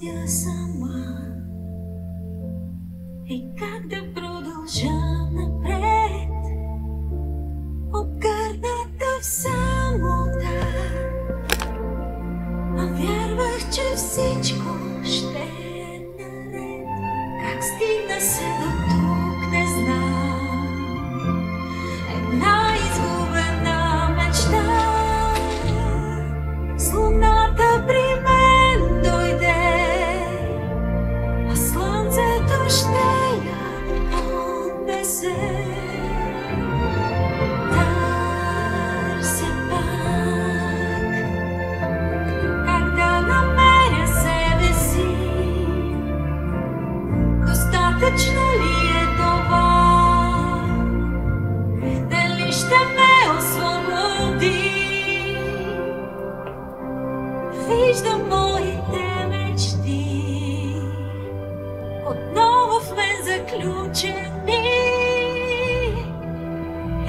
я сама. И как да продължа напред, обгърната в самота. А вярвах, че всичко ще е наред. Как стигна се до тук, не знам. Една изгубена мечта. С луната при мен дойде, а слънцето ще я отнесе. Търся пак как да намеря себе си. Достатъчно ли е това? Дали ще ме освободи? Виждам моите мечти отново в мен заключени.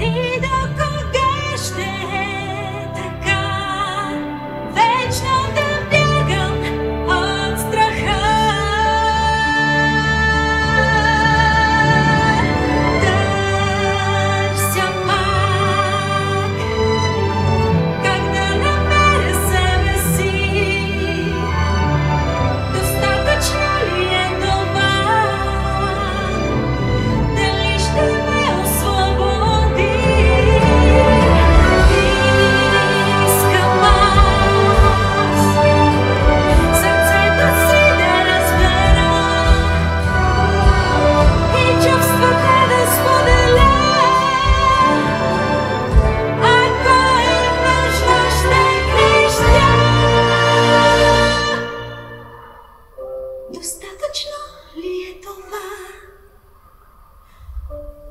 И до кога ще е така? Вечно да бягам от страха. Търся пак как да намеря себе си. Достатъчно ли е това? Дали ще ме освободи? Искам аз сърцето си да разбера и чувствата да споделя. Ако е нужно, ще крещя. Достатъчно ли е това?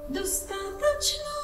Достатъчно